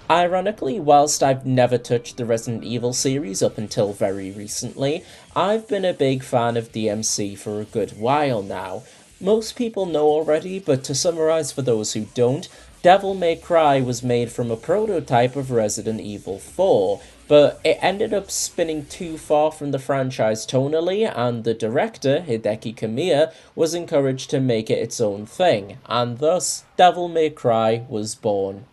Ironically, whilst I've never touched the Resident Evil series up until very recently, I've been a big fan of DMC for a good while now. Most people know already, but to summarise for those who don't, Devil May Cry was made from a prototype of Resident Evil 4, but it ended up spinning too far from the franchise tonally, and the director, Hideki Kamiya, was encouraged to make it its own thing, and thus Devil May Cry was born.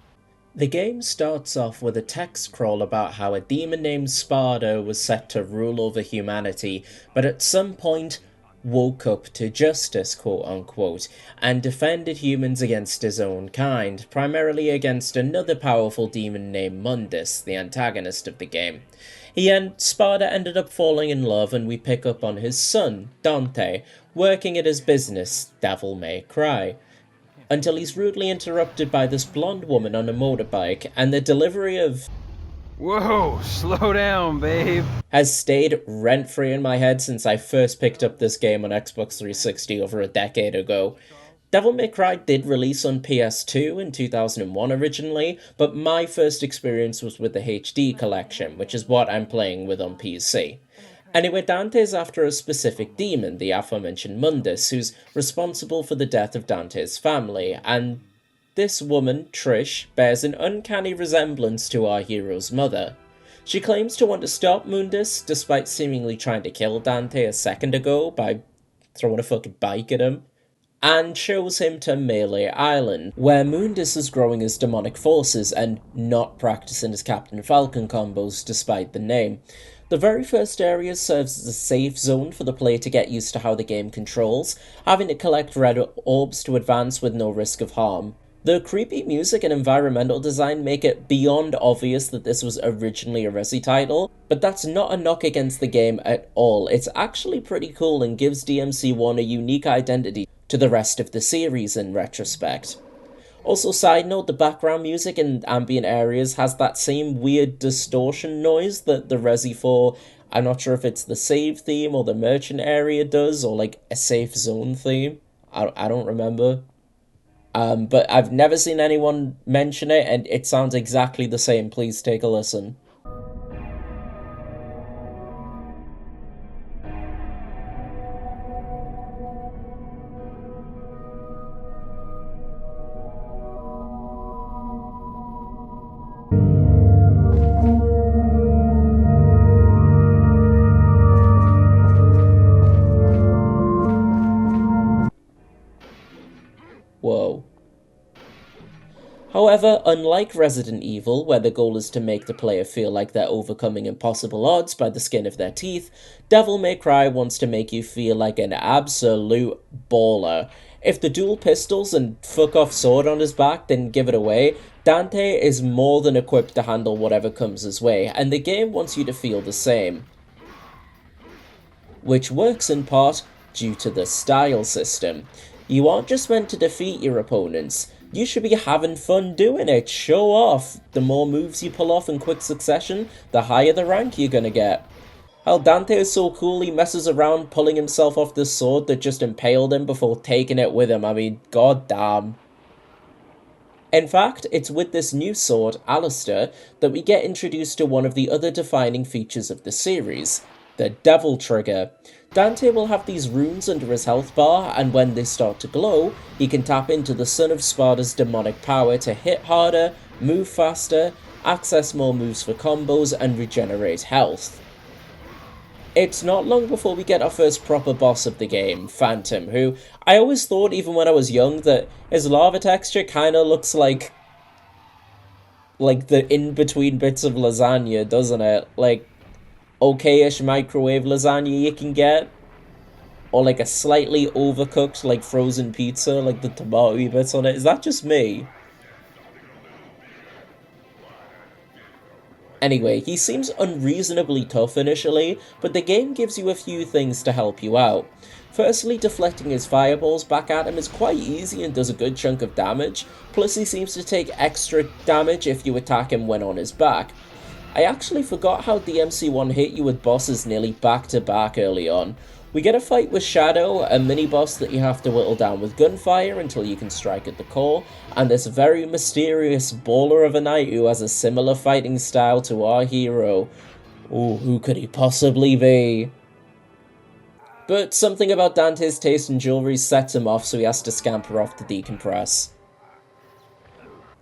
The game starts off with a text scroll about how a demon named Sparda was set to rule over humanity, but at some point woke up to justice, quote unquote, and defended humans against his own kind, primarily against another powerful demon named Mundus, the antagonist of the game. Sparda ended up falling in love, and we pick up on his son, Dante, working at his business, Devil May Cry, until he's rudely interrupted by this blonde woman on a motorbike, and the delivery of Whoa, slow down, babe. has stayed rent-free in my head since I first picked up this game on Xbox 360 over a decade ago. Devil May Cry did release on PS2 in 2001 originally, but my first experience was with the HD collection, which is what I'm playing with on PC. Anyway, Dante's after a specific demon, the aforementioned Mundus, who's responsible for the death of Dante's family, and this woman, Trish, bears an uncanny resemblance to our hero's mother. She claims to want to stop Mundus, despite seemingly trying to kill Dante a second ago by throwing a fucking bike at him, and shows him to Melee Island, where Mundus is growing his demonic forces and not practicing his Captain Falcon combos despite the name. The very first area serves as a safe zone for the player to get used to how the game controls, having to collect red orbs to advance with no risk of harm. The creepy music and environmental design make it beyond obvious that this was originally a Resi title, but that's not a knock against the game at all. It's actually pretty cool and gives DMC1 a unique identity to the rest of the series in retrospect. Also, side note, the background music in ambient areas has that same weird distortion noise that the Resi 4, I'm not sure if it's the save theme or the merchant area does, or like a safe zone theme. I don't remember. But I've never seen anyone mention it, and it sounds exactly the same. Please take a listen. Whoa. However, unlike Resident Evil, where the goal is to make the player feel like they're overcoming impossible odds by the skin of their teeth, Devil May Cry wants to make you feel like an absolute baller. If the dual pistols and fuck-off sword on his back didn't give it away, Dante is more than equipped to handle whatever comes his way, and the game wants you to feel the same. Which works in part due to the style system. You aren't just meant to defeat your opponents, you should be having fun doing it. Show off. The more moves you pull off in quick succession, the higher the rank you're gonna get. Hell, Dante is so cool he messes around pulling himself off this sword that just impaled him before taking it with him. I mean, goddamn. In fact, it's with this new sword, Alistair, that we get introduced to one of the other defining features of the series, the Devil Trigger. Dante will have these runes under his health bar, and when they start to glow, he can tap into the Son of Sparda's demonic power to hit harder, move faster, access more moves for combos, and regenerate health. It's not long before we get our first proper boss of the game, Phantom, who I always thought, even when I was young, that his lava texture kinda looks like the in-between bits of lasagna, doesn't it? Like, okay-ish microwave lasagna you can get, or like a slightly overcooked like frozen pizza, like the tomato bits on it. Is that just me? Anyway, he seems unreasonably tough initially, but the game gives you a few things to help you out. Firstly, deflecting his fireballs back at him is quite easy and does a good chunk of damage, plus he seems to take extra damage if you attack him when on his back. I actually forgot how DMC1 hit you with bosses nearly back to back early on. We get a fight with Shadow, a mini-boss that you have to whittle down with gunfire until you can strike at the core, and this very mysterious baller of a knight who has a similar fighting style to our hero. Ooh, who could he possibly be? But something about Dante's taste in jewelry sets him off, so he has to scamper off to decompress.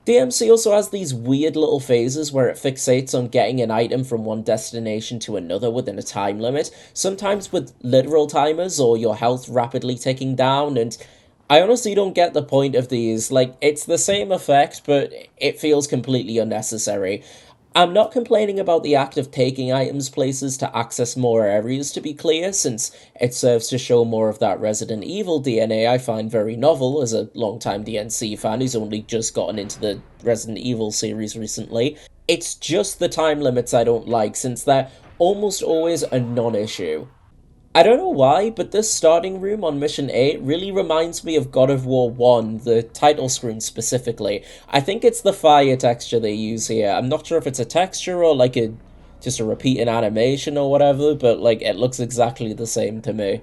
DMC also has these weird little phases where it fixates on getting an item from one destination to another within a time limit, sometimes with literal timers or your health rapidly ticking down, and I honestly don't get the point of these. Like, it's the same effect, but it feels completely unnecessary. I'm not complaining about the act of taking items places to access more areas, to be clear, since it serves to show more of that Resident Evil DNA I find very novel as a long-time DNC fan who's only just gotten into the Resident Evil series recently. It's just the time limits I don't like, since they're almost always a non-issue. I don't know why, but this starting room on Mission 8 really reminds me of God of War 1, the title screen specifically. I think it's the fire texture they use here. I'm not sure if it's a texture or like a just a repeating animation or whatever, but like it looks exactly the same to me.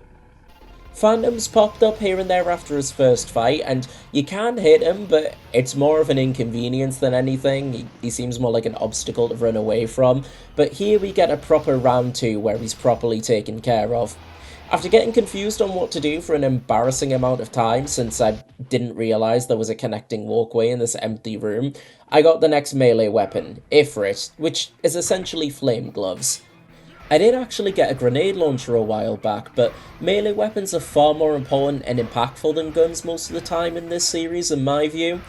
Phantoms popped up here and there after his first fight, and you can hit him, but it's more of an inconvenience than anything. He seems more like an obstacle to run away from, but here we get a proper round 2 where he's properly taken care of. After getting confused on what to do for an embarrassing amount of time, since I didn't realise there was a connecting walkway in this empty room, I got the next melee weapon, Ifrit, which is essentially flame gloves. I did actually get a grenade launcher a while back, but melee weapons are far more important and impactful than guns most of the time in this series, in my view.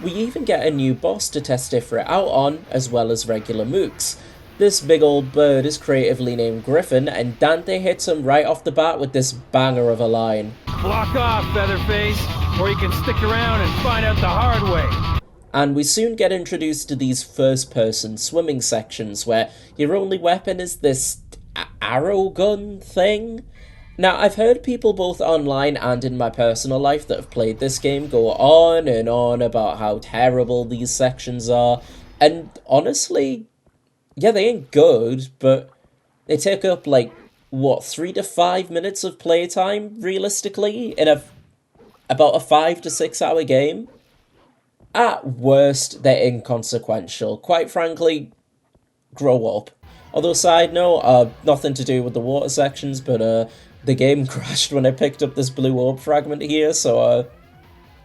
We even get a new boss to test Ifrit out on, as well as regular mooks. This big old bird is creatively named Griffin, and Dante hits him right off the bat with this banger of a line. Block off, Featherface, or you can stick around and find out the hard way. And we soon get introduced to these first-person swimming sections where your only weapon is this arrow gun thing. Now, I've heard people both online and in my personal life that have played this game go on and on about how terrible these sections are, and honestly, yeah, they ain't good, but they take up, like, what, 3 to 5 minutes of playtime, realistically, in about a 5 to 6 hour game? At worst, they're inconsequential. Quite frankly, grow up. Although, side note, nothing to do with the water sections, but the game crashed when I picked up this blue orb fragment here, so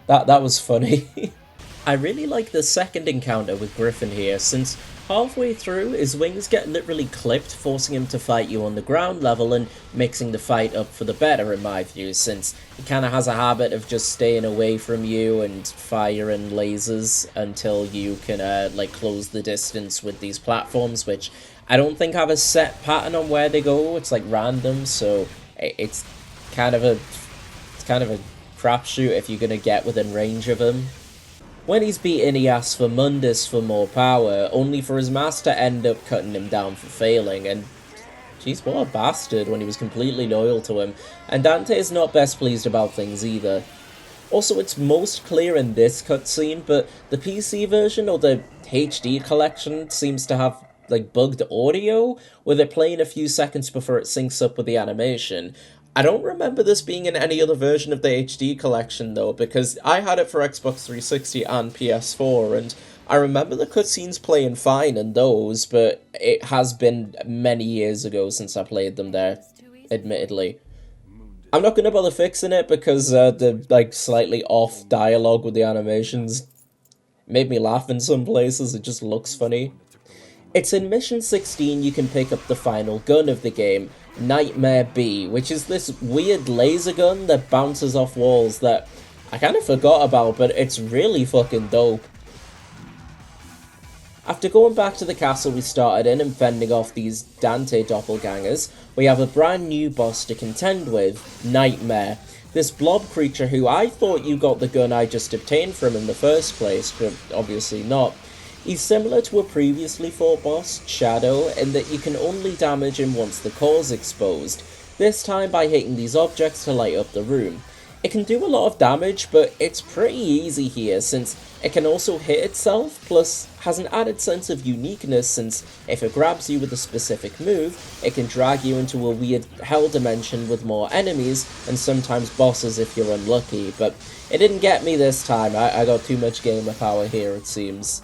that was funny. I really like the second encounter with Griffin here, since halfway through, his wings get literally clipped, forcing him to fight you on the ground level and mixing the fight up for the better in my view, since he kind of has a habit of just staying away from you and firing lasers until you can like close the distance with these platforms, which I don't think have a set pattern on where they go. It's like random, so it's kind of a crapshoot if you're gonna get within range of him. When he's beaten, he asks for Mundus for more power, only for his master to end up cutting him down for failing, and jeez, what a bastard when he was completely loyal to him, and Dante is not best pleased about things either. Also, it's most clear in this cutscene, but the PC version or the HD collection seems to have like bugged audio, with it playing a few seconds before it syncs up with the animation. I don't remember this being in any other version of the HD collection though, because I had it for Xbox 360 and PS4, and I remember the cutscenes playing fine in those, but it has been many years ago since I played them there, admittedly. I'm not going to bother fixing it because the like slightly off dialogue with the animations made me laugh in some places. It just looks funny. It's in Mission 16 you can pick up the final gun of the game, Nightmare B, which is this weird laser gun that bounces off walls that I kind of forgot about, but it's really fucking dope. After going back to the castle we started in and fending off these Dante doppelgangers, we have a brand new boss to contend with, Nightmare. This blob creature who I thought you got the gun I just obtained from in the first place, but obviously not. He's similar to a previously fought boss, Shadow, in that you can only damage him once the core's exposed, this time by hitting these objects to light up the room. It can do a lot of damage, but it's pretty easy here since It can also hit itself, plus has an added sense of uniqueness since if it grabs you with a specific move, it can drag you into a weird hell dimension with more enemies, and sometimes bosses if you're unlucky, but it didn't get me this time. I got too much gamer power here, it seems.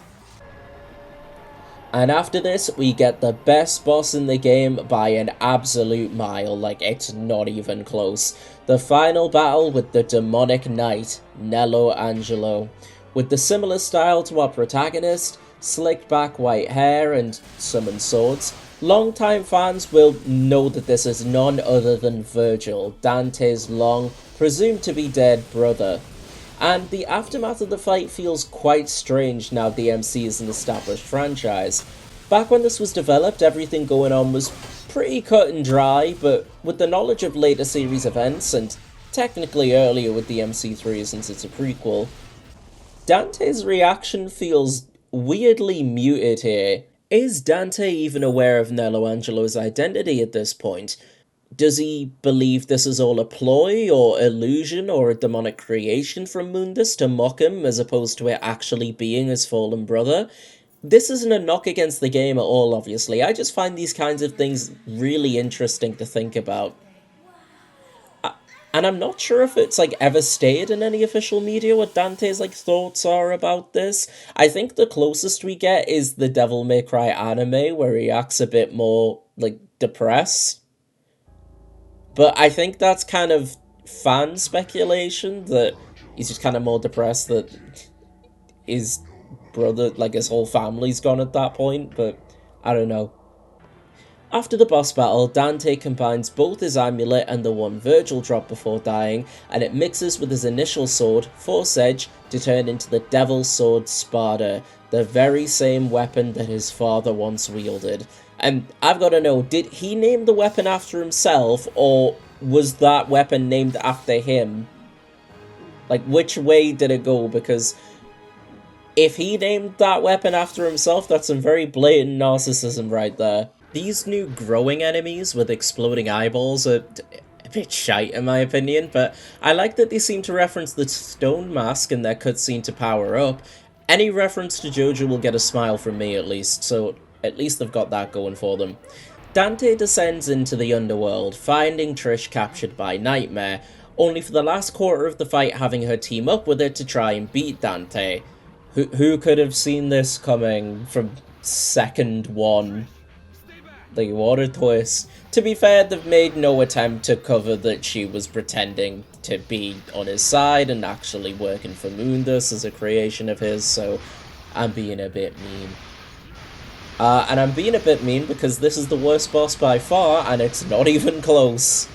And after this, we get the best boss in the game by an absolute mile, like it's not even close. The final battle with the demonic knight, Nello Angelo. With the similar style to our protagonist, slicked back white hair and summoned swords, longtime fans will know that this is none other than Virgil, Dante's long, presumed to be dead brother. And the aftermath of the fight feels quite strange now DMC is an established franchise. Back when this was developed, everything going on was pretty cut and dry, but with the knowledge of later series events, and technically earlier with the MC3 since it's a prequel, Dante's reaction feels weirdly muted here. Is Dante even aware of Nello Angelo's identity at this point? Does he believe this is all a ploy, or illusion, or a demonic creation from Mundus to mock him, as opposed to it actually being his fallen brother? This isn't a knock against the game at all, obviously. I just find these kinds of things really interesting to think about. And I'm not sure if it's ever stated in any official media what Dante's thoughts are about this. I think the closest we get is the Devil May Cry anime, where he acts a bit more depressed. But I think that's kind of fan speculation, that he's just kind of more depressed that his brother, his whole family's gone at that point, but I don't know. After the boss battle, Dante combines both his amulet and the one Virgil dropped before dying, and it mixes with his initial sword, Force Edge, to turn into the Devil's Sword Spada, the very same weapon that his father once wielded. And I've got to know, did he name the weapon after himself, or was that weapon named after him? Which way did it go? Because if he named that weapon after himself, that's some very blatant narcissism right there. These new growing enemies with exploding eyeballs are a bit shite in my opinion, but I like that they seem to reference the stone mask in their cutscene to power up. Any reference to Jojo will get a smile from me at least, so at least they've got that going for them. Dante descends into the underworld, finding Trish captured by Nightmare, only for the last quarter of the fight having her team up with her to try and beat Dante. Who could have seen this coming from second one? What a twist. To be fair, they've made no attempt to cover that she was pretending to be on his side and actually working for Mundus as a creation of his, so I'm being a bit mean. And I'm being a bit mean because this is the worst boss by far, and it's not even close.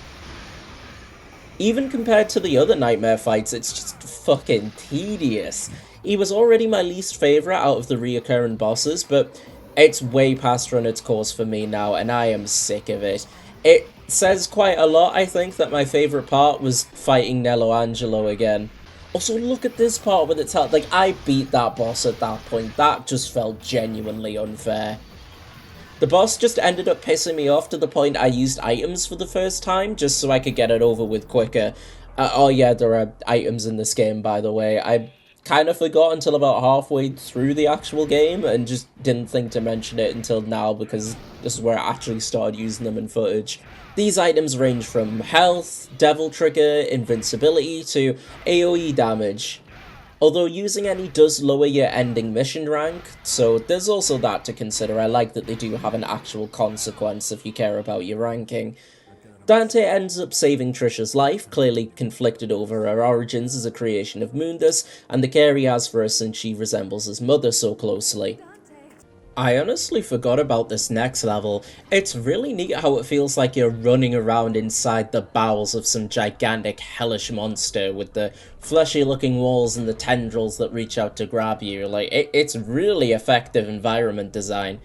Even compared to the other Nightmare fights, it's just fucking tedious. He was already my least favourite out of the reoccurring bosses, but it's way past run its course for me now, and I am sick of it. It says quite a lot, I think, that my favourite part was fighting Nello Angelo again. Also, look at this part with its health. I beat that boss at that point. That just felt genuinely unfair. The boss just ended up pissing me off to the point I used items for the first time, just so I could get it over with quicker. Oh yeah, there are items in this game, by the way. I kind of forgot until about halfway through the actual game, and just didn't think to mention it until now, because this is where I actually started using them in footage. These items range from health, devil trigger, invincibility, to AoE damage. Although using any does lower your ending mission rank, so there's also that to consider. I like that they do have an actual consequence if you care about your ranking. Dante ends up saving Trisha's life, clearly conflicted over her origins as a creation of Mundus, and the care he has for her since she resembles his mother so closely. I honestly forgot about this next level. It's really neat how it feels like you're running around inside the bowels of some gigantic hellish monster with the fleshy looking walls and the tendrils that reach out to grab you. It's really effective environment design.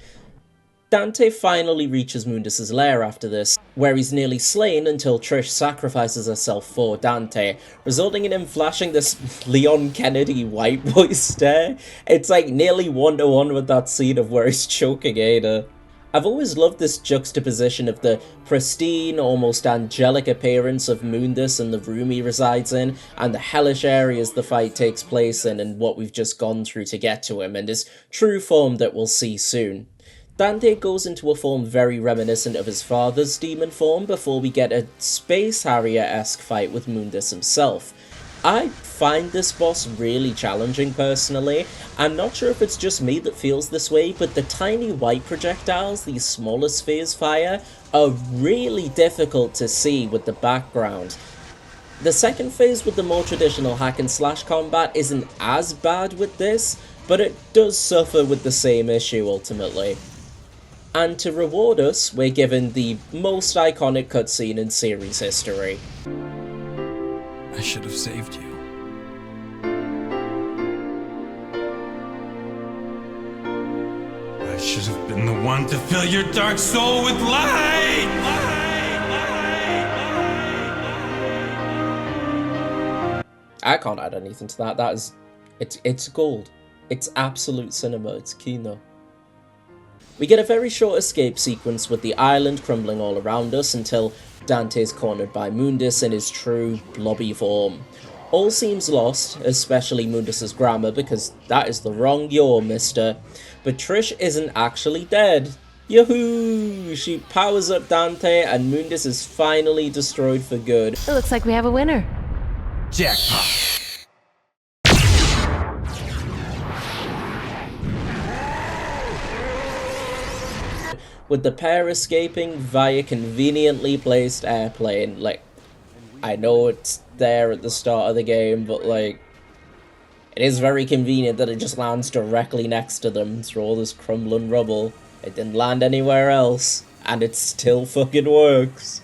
Dante finally reaches Mundus' lair after this, where he's nearly slain until Trish sacrifices herself for Dante, resulting in him flashing this Leon Kennedy white boy stare. It's nearly one-to-one with that scene of where he's choking Ada. I've always loved this juxtaposition of the pristine, almost angelic appearance of Mundus and the room he resides in, and the hellish areas the fight takes place in and what we've just gone through to get to him, and his true form that we'll see soon. Dante goes into a form very reminiscent of his father's demon form before we get a Space Harrier-esque fight with Mundus himself. I find this boss really challenging personally. I'm not sure if it's just me that feels this way, but the tiny white projectiles these smaller spheres fire are really difficult to see with the background. The second phase with the more traditional hack and slash combat isn't as bad with this, but it does suffer with the same issue ultimately. And to reward us, we're given the most iconic cutscene in series history. I should have saved you. I should have been the one to fill your dark soul with light! I can't add anything to that. That is, it's gold. It's absolute cinema. It's kino. We get a very short escape sequence with the island crumbling all around us until Dante's cornered by Mundus in his true blobby form. All seems lost, especially Mundus's grammar, because that is the wrong yaw, mister. But Trish isn't actually dead. Yahoo! She powers up Dante and Mundus is finally destroyed for good. It looks like we have a winner. Jackpot! With the pair escaping via conveniently placed airplane. Like, I know it's there at the start of the game, but like, it is very convenient that it just lands directly next to them through all this crumbling rubble. It didn't land anywhere else, and it still fucking works.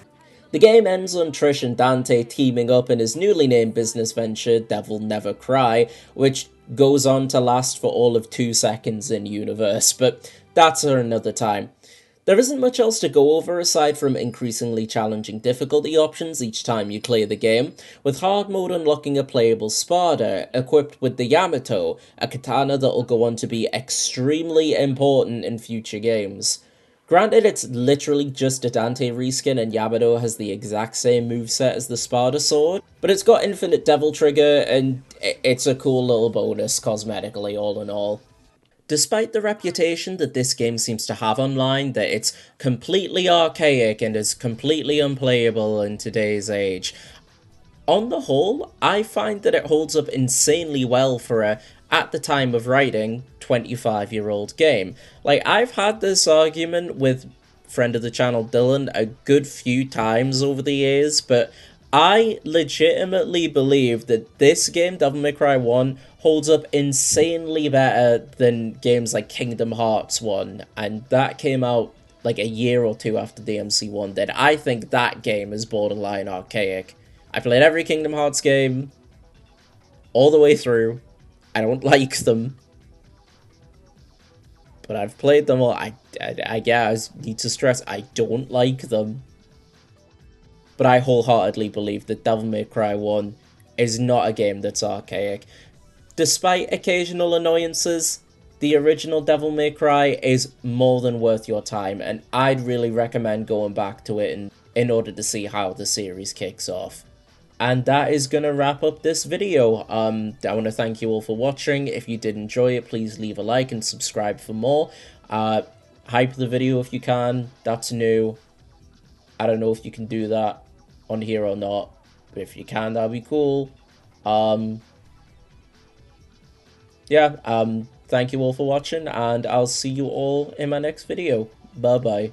The game ends on Trish and Dante teaming up in his newly named business venture, Devil Never Cry, which goes on to last for all of 2 seconds in universe, but that's for another time. There isn't much else to go over aside from increasingly challenging difficulty options each time you clear the game, with hard mode unlocking a playable Spada, equipped with the Yamato, a katana that'll go on to be extremely important in future games. Granted, it's literally just a Dante reskin and Yamato has the exact same moveset as the Spada sword, but it's got infinite devil trigger and it's a cool little bonus cosmetically all in all. Despite the reputation that this game seems to have online, that it's completely archaic and is completely unplayable in today's age, on the whole, I find that it holds up insanely well for a, at the time of writing, 25-year-old game. Like, I've had this argument with friend of the channel Dylan a good few times over the years, but I legitimately believe that this game, Devil May Cry 1, holds up insanely better than games like Kingdom Hearts 1, and that came out like a year or two after DMC1 did. I think that game is borderline archaic. I played every Kingdom Hearts game all the way through. I don't like them, but I've played them all. I guess need to stress, I don't like them. But I wholeheartedly believe that Devil May Cry 1 is not a game that's archaic. Despite occasional annoyances, the original Devil May Cry is more than worth your time, and I'd really recommend going back to it in order to see how the series kicks off. And that is going to wrap up this video. I want to thank you all for watching. If you did enjoy it, please leave a like and subscribe for more. Hype the video if you can. That's new. I don't know if you can do that on here or not, but if you can, that'd be cool. Thank you all for watching, and I'll see you all in my next video. Bye bye.